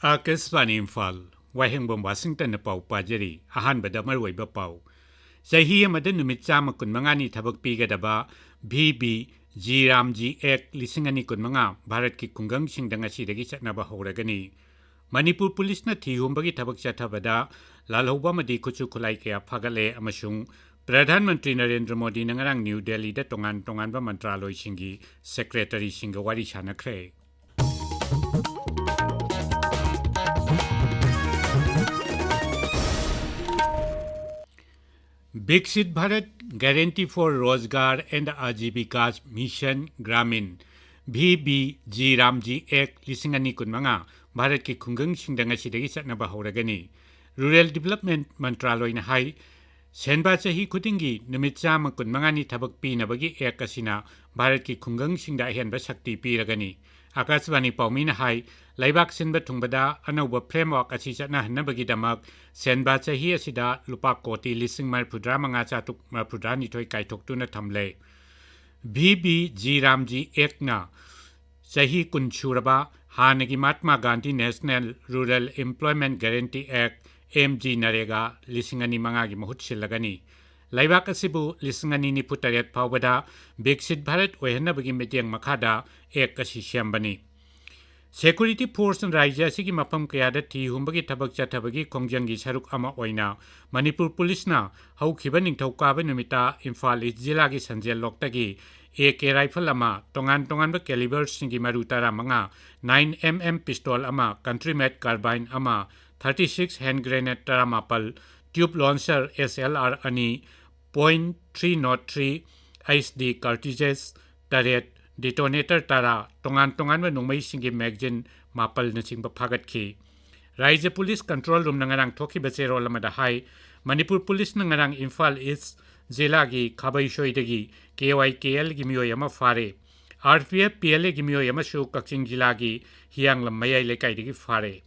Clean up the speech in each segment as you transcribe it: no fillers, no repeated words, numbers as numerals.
Akasvani Imphal, Wahengbam Washington na pau pajari, ahanbada marwaiba pau. Sahi amada numit sama kun mangani thabak pigadaba BB G Ramji Ek lisingani kun manga Bharat ki kungang singdang asidagi chatnaba horagani. Manipur police na thihumbagi thabak chathabada lalhoba madi kuchu khulai kaya phagale amasung Pradhan Mantri Narendra Modi nangarang New Delhi da tongan ba mantraloy singi secretary singa wari chanakre. Viksit Bharat Guarantee for Rozgar and Ajivika's Mission Gramin BBG Ramji Ek lisingani kun mga Bharat ki kungang singdanga sidagi satnaba horagani. Rural Development Mantraloy na hai senba chahi kutingi numit sama kun mga ni thabak pinabagi ek kasina Bharat ki kungang singda henba sakti piragani. Akasvani paumi na hai laibak senba tungbada anauba framework asi chatna hanabagi damak senba chahi asida lupa koti lising marpudra manga chatuk marpudra nitoi kaitok na thamle. BBG Ramji Ekna chahi kunchuraba hanagi Mahatma Gandhi National Rural Employment Guarantee Act MG Narega lisingani manga gi mahut silagani. Laibak asibu lisingani ni putaret paubada Viksit Bharat ohenabagi medyang makada ek kasi siyambani. Security Force and Raja Sigi Mapam Kayada Ti Humbagi Tabak Chatabagi Kongjangi Saruk Ama Oina Manipur Police na Hau Kibaning Taukaba Numita Imphal Zilagi Sanjel Loktagi AK Rifle Ama Tongan ba Caliber Singi Marutara Manga 9mm Pistol Ama Country-made Carbine Ama 36 Hand Grenade Taramapal Tube Launcher SLR Ani .303 ISD Cartridges Turret Detonator Tara Tongan ba Nungmay Singi Magazine Mapal na Singba Pagat Ki Raja Police Control Room nangarang Toki Basero Lamadahay Manipur Police nangarang Imphal East Zilagi Kabay Shoydagi KYKL Gimyo Yama Fare RPF PLA Gimyo Yama Shu Kaksing Gilagi Hiang Lamaya Lekay Digi Fare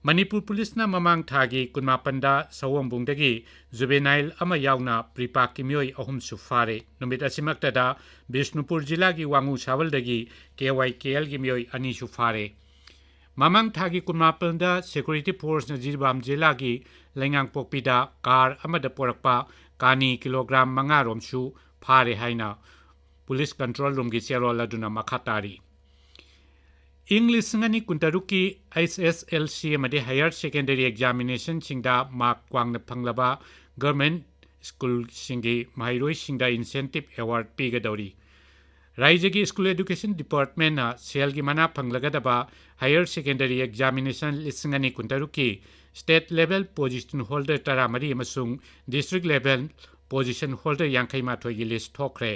Manipur Police na mamang thagi kunmapanda sawambungdagi juvenile ama yauna pripa kimyoy ahum sufare numit asimaktada Bishnupur Jilagi Wangu Sawaldagi KYKL gimyoy ani sufare mamang thagi kunmapanda security force na Jirbam Jilagi lengang pokpida car amada porakpa kani kilogram mangarom su phare haina police control room gi cherola duna makhatari English ngani kuntaruki SSLC amade higher secondary examination singda mark kwangna phanglaba government school singi mahairoi singda incentive award pigadori Raijagi School Education Department na selgi mana phanglagadaba higher secondary examination lisingani kuntaruki state level position holder taramari amasung district level position holder yankai mathoi gi list thokre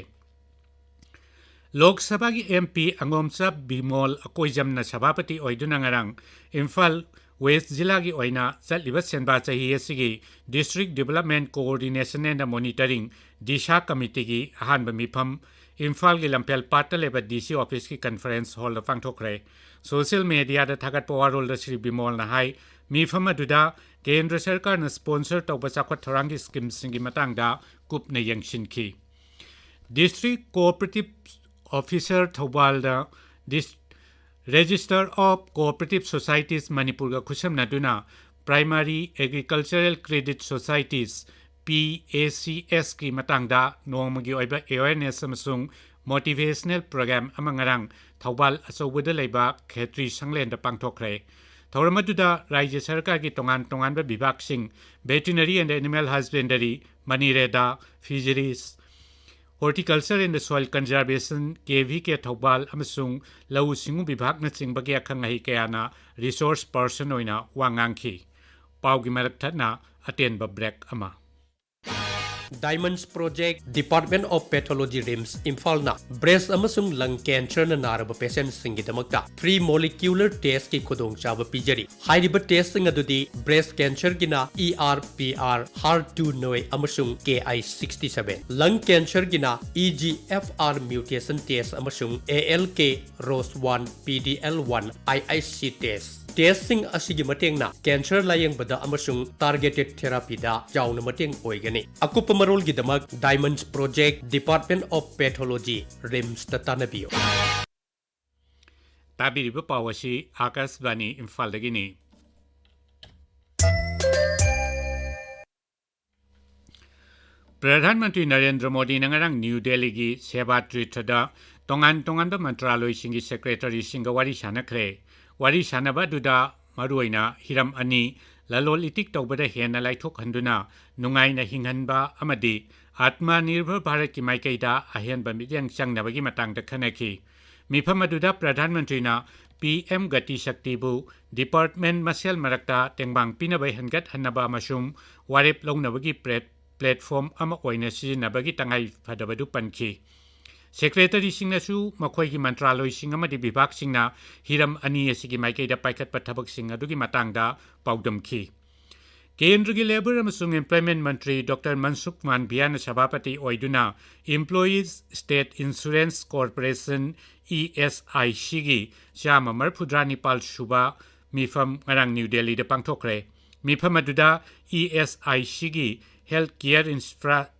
Lok Sabha ki MP Angomsa Bimol Akoijam na Sabapati Oiduna ngarang Imphal West Zilla gi oina chatliba senba chahi asigi District Development Coordination and Monitoring Disha Committee gi ahanba mifam Imphal gi lampel pataleba DC office ki conference hall da pangthokre social media da thagat power da Sri Bimol na hai mifam aduda Kendra Sarkar na sponsor tawba chakwat thorangi scheme singi matangda kup na yangshinki District Cooperative Officer Thobalda this Register of Cooperative Societies Manipur Kusam Naduna Primary Agricultural Credit Societies PACS ki matangda nomagi oiba awareness amasung motivational program amangarang Thobal asawuda leiba khetri sanglen da pangthokre Thoramaduda Rajya Sarkar ki tongan ba bibak sing veterinary and animal husbandry Manireda fisheries Horticulture and Soil Conservation KV Thobal amasung lau singu bibhag na singbagi akhangahi kayana resource person oina wangangki paugi marakthana atenba break ama Diamonds Project Department of Pathology RIMS Imphal na breast amasung lung cancer na naraba patient singidamakta free molecular test ki khudong chaba pijari hairiba test sing adudi breast cancer gina ERPR HER2 noi amasung KI67 lung cancer gina EGFR mutation test amasung ALK ROS1 PDL1 IIC test Testing asigi mateng na cancer layang bada amasung targeted therapy da jauna mateng oigani. Akupa marol gidamak Diamonds Project Department of Pathology RIMS tatanabiyo. Tabiriba pawasi Akasvani Imphal dagini Pradhanmantri Narendra Modi nangarang New Delhi gi Seva Trithada tongan ba mantraloi singi secretary singa wari sanakre wari sanaba duda maruina hiram ani lalol itik tawbada hena laithok handuna nungai na hinghanba amadi Atma Nirbhar Bharat ki maikaida ahianba midyang changnabagi matangda khanaki mifam aduda Pradhanmantri na PM Gati Shakti bu Department Masel Marakta Tengbang Pinabai Hangat Hanaba Masum Warep Longnabagi platform ama oina sizinabagi tangai phadabadu panki Secretary singnasu makhoi gi mantraloi sing amadi bibhag singna hiram ani asigi maikaida paikhat pathabak sing adugi matangda paudam ki Kendra gi Labor amasung Employment Mantri Dr. Mansukh Manbiana Sabhapati oiduna Employees State Insurance Corporation ESIC gi chama marphudrani pal suba mifam ngarang New Delhi da pangthokre mifam aduda ESIC gi Healthcare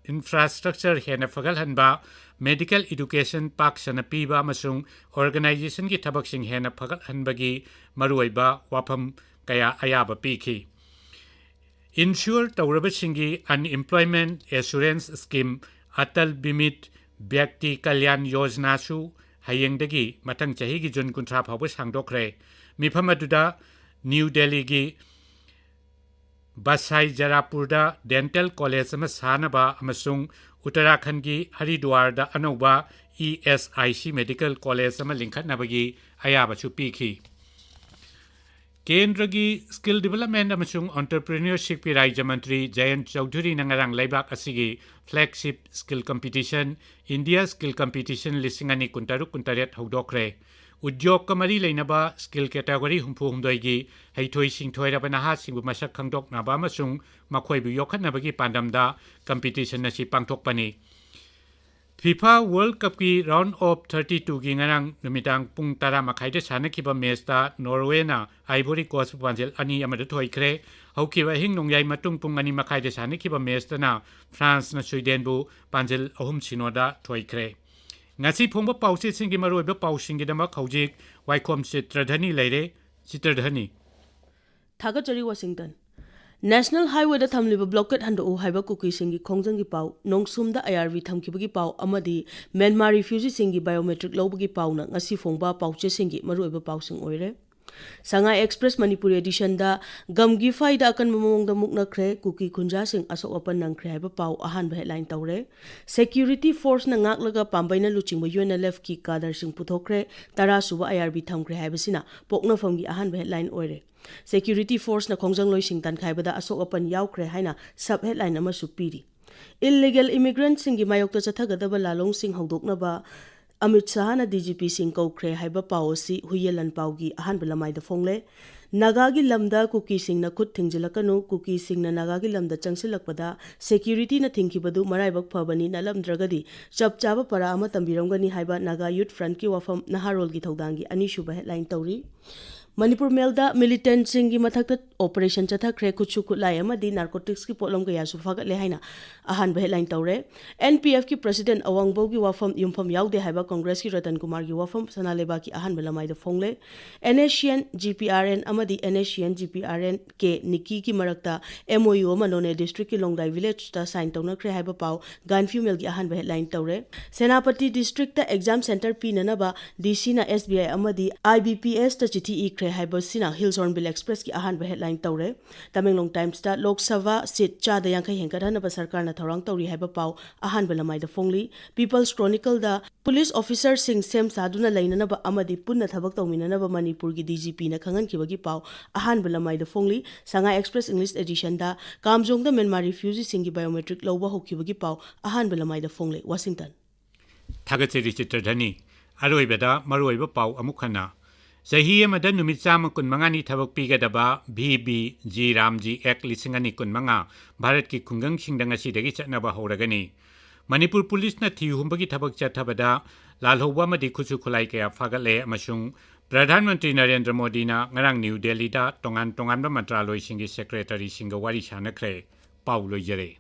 Infrastructure hena fagal hanba Medical Education Pak Sanapiba amasung Organization ki thabak sing hena fagal hanbagi maruiba wafam kaya ayaba piki Insure tawraba singi Unemployment Assurance Scheme Atal Bimit Byakti Kalyan Yojana su hayengdagi matang chahi gi Jun kuntra phawba sangdokre mifam aduda New Delhi gi Basai Jarapurda Dental College ama sanaba amasung Uttarakhand gi Haridwar da anauba ESIC Medical College ama linkhatnabagi ayaba chu piki Kendra gi Skill Development amasung Entrepreneurship pi Rajya Mantri Jayant Chaudhary nangarang laibak asigi Flagship Skill Competition India Skill Competition lisingani kuntaruk kuntaret hodokre Udyog kamari leinaba skill category humdoi gi haithoi singthoi raba naha singbu masak khangdok naba amasung makhoi bu yokhatnabagi pandamda competition asi pangthokpani FIFA World Cup ki round of 32 gi ngarang numitang pung tara makhaida sanakiba match ta Norway na Ivory Coast panjel ani amada thoikre haukiba hing nongyai matung pung ani makhaida sanakiba match ta na France na Sweden bu panjel ahum sinoda thoikre ngasi phongba pause singi maroiba pausingi dama khaujik Waikhom Chitradhani leire Chitradhani Thagachari Washington National Highway da thamliba blockade hando haiba kuki singi khongjang gi pau nongsum da IRV thamkibagi pau amadi Myanmar refugee singi biometric lobagi pau na ngasi phongba pauche singi maroiba pausing oire Sangai Express Manipuri edition da gamgi faida akan mamong da mukna kre kuki kunja sing asok apan nang kre haiba pau ahan ba headline tawre Security Force na ngak laga pambay na luching ba UNLF ki kadar sing puthokre tara suba IRB thamkre haiba sina pokna famgi ahan ba headline oire Security Force na khongjang loi sing tan khai bada asok apan yaukre haina sub headline ama supiri Illegal immigrants singi mayokta chathagadaba lalong sing hodokna ba Amit Shah na DGP sing kaukre haiba pawasi huyelan pawgi ahan balamai da fongle Nagagi lamda kuki sing na khut thingjalakanu kuki sing na nagagi lamda changsilakpada security na thingkibadu maraibak phabani na lamdragadi chapchaba para ama tambiramgani haiba Naga Youth Front ki wafam naharol gi thaudangi ani shuba headline tawri Manipur Melda militant singi mathakta operation chathakre kuchu kutlai amadi narcotics ki polom ga yasu fagatle haina ahan ba headline tawre NPF ki president Wahengbam gi wafam yumpham yaude haiba Congress ki Ratan Kumar gi wafam sanaleba ki ahan balamai da fongle NACN GPRN amadi NACN GPRN ke Nikki ki marakta MOU manone district ki Longdai village ta sign tawna kre haiba pau gun female gi ahan ba headline tawre Senapati district ta exam center pinanaba DC na SBI amadi IBPS ta chithi kre haiba sina Hillsborough Express ki ahan ba headline tawre Tamenglong Times ta Lok Sabha seat cha da yankai hengkadhana ba sarkar na thorang tawri haiba pau ahan ba lamai da fongli People's Chronicle da police officer sing sem saduna lainana ba amadi punna thabak tawminana ba Manipur gi DGP na khangan kibagi pau ahan ba lamai da fongli Sangai Express English edition da Kamjong da Myanmar refugee singi biometric lawba hokibagi pau ahan ba lamai da fongle Washington Thagachari Chitradhani aroibada maroiba pau amukhana Sahi amada numit chama kun mangani thabak pigadaba BBG Ramji Act lisingani kun manga Bharat ki khungang singdang asidagi chatnaba horagani Manipur police na thihumbagi thabak chathabada lalhoba madi khuchu khulai kaya fagale amasung Pradhanmantri Narendra Modi na ngarang New Delhi da tongan ba mantraloi singi secretary singa wari sanakre pau loijare